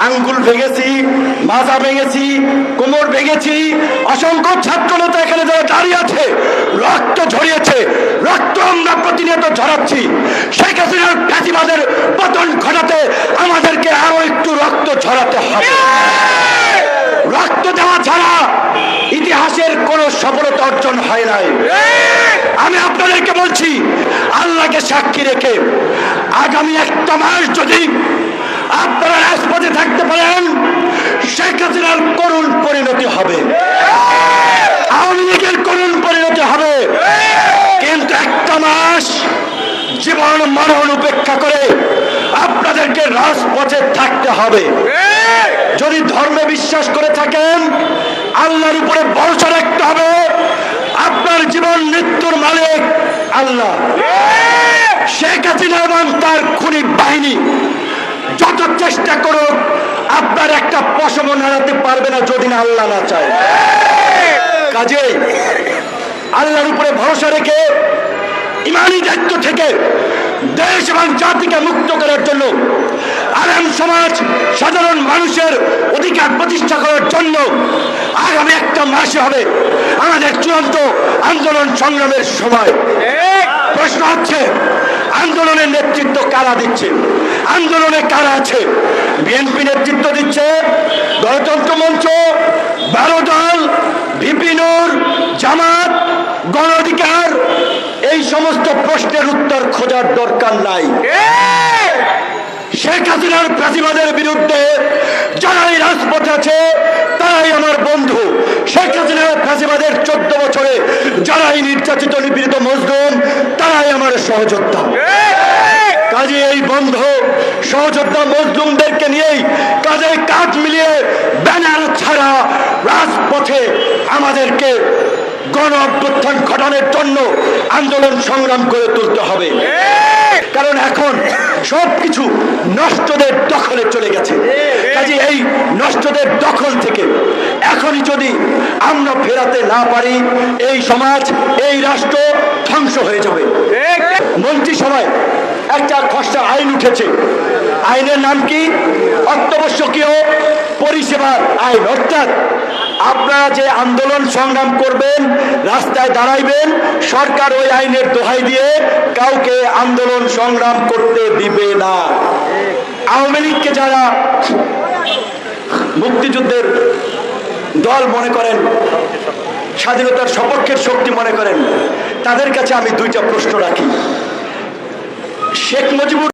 আঙ্গুল ভেঙেছি, মাজা ভেঙেছি, কোমর ভেঙেছি। অসংখ্য ছাত্র নেতা এখানে যারা দাঁড়িয়ে আছে, রক্ত ঝরিয়েছে, রক্ত আমরা প্রতিনিয়ত ঝরাচ্ছি। শেখ হাসিনার ফ্যাসিবাদের পতন ঘটাতে আমাদেরকে আরো একটু রক্ত ঝরাতে হবে। রক্ত দেওয়া ছাড়া ইতিহাসের কোনো সফলতা অর্জন হয় নাই। আমি আপনাদেরকে বলছি, আল্লাহকে সাক্ষী রেখে আগামী একটা মাস যদি আপনারা রাজপথে থাকতে পারেন, শেখ হাসিনার করুণ পরিণতি হবে, আওয়ামী লীগের করুণ পরিণতি হবে। কিন্তু একটা মাস জীবন মরণ উপেক্ষা করে আপনাদেরকে রাজপথে থাকতে হবে। যদি ধর্মে বিশ্বাস করে থাকেন, আল্লাহর উপরে ভরসা রাখতে হবে। আপনার জীবন মৃত্যুর মালিক আল্লাহ। শেখ হাসিনা এবং তার খুনি বাহিনী যত চেষ্টা করুক, আপনার একটা পশম নাড়াতে পারবে না যদি না আল্লাহ না চায়। কাজেই আল্লাহর উপরে ভরসা রেখে ইমানি দায়িত্ব থেকে দেশ এবং জাতিকে মুক্ত করার জন্য, আলেম সমাজ, সাধারণ মানুষের অধিকার প্রতিষ্ঠা করার জন্য আগামী একটা মাসে হবে আমাদের চূড়ান্ত আন্দোলন সংগ্রামের সময়। প্রশ্ন হচ্ছে, আন্দোলনের নেতৃত্ব কারা দিচ্ছে? আন্দোলনে কারা আছে? বিএনপি নেতৃত্ব দিচ্ছে, গণতন্ত্র মঞ্চ, 12 দল, ভিপি নূর, জামাত, গণ অধিকার। এই সমস্ত প্রশ্নের উত্তর খোঁজার দরকার নাই। শেখ হাসিনার ফ্যাসিবাদের বিরুদ্ধে যারাই রাজপথে আছে তারাই আমার বন্ধু। শেখ হাসিনার ফ্যাসিবাদের 14 বছরে যারাই নির্যাতিত নিপীড়িত মজলুম, তারাই আমার সহযোদ্ধা। কাজে এই বন্ধু সহযোদ্ধা মজলুমদেরকে নিয়েই কাজে কাজ মিলিয়ে ব্যানার ছাড়া রাজপথে আমাদেরকে গণ অভ্যুত্থান ঘটানোর জন্য আন্দোলন সংগ্রাম করে তুলতে হবে। কারণ এখন সবকিছু নষ্টদের দখলে চলে গেছে। কাজে এই নষ্টদের দখল থেকে এখনই যদি আমরা ফেরাতে না পারি, এই সমাজ, এই রাষ্ট্র ধ্বংস হয়ে যাবে। মন্ত্রিসভায় একটা খসড়া আইন উঠেছে। আইনের নাম কি? অত্যাবশ্যকীয় পরিষেবার আইন। অর্থাৎ আপনারা যে আন্দোলন সংগ্রাম করবেন, রাস্তায় দাঁড়াইবেন, সরকার ওই আইনের দোহাই দিয়ে কাউকে আন্দোলন সংগ্রাম করতে দিবে না। আওয়ামী লীগকে যারা মুক্তিযুদ্ধের দল মনে করেন, স্বাধীনতার সপক্ষের শক্তি মনে করেন, তাদের কাছে আমি দুইটা প্রশ্ন রাখি। শেখ মুজিবুর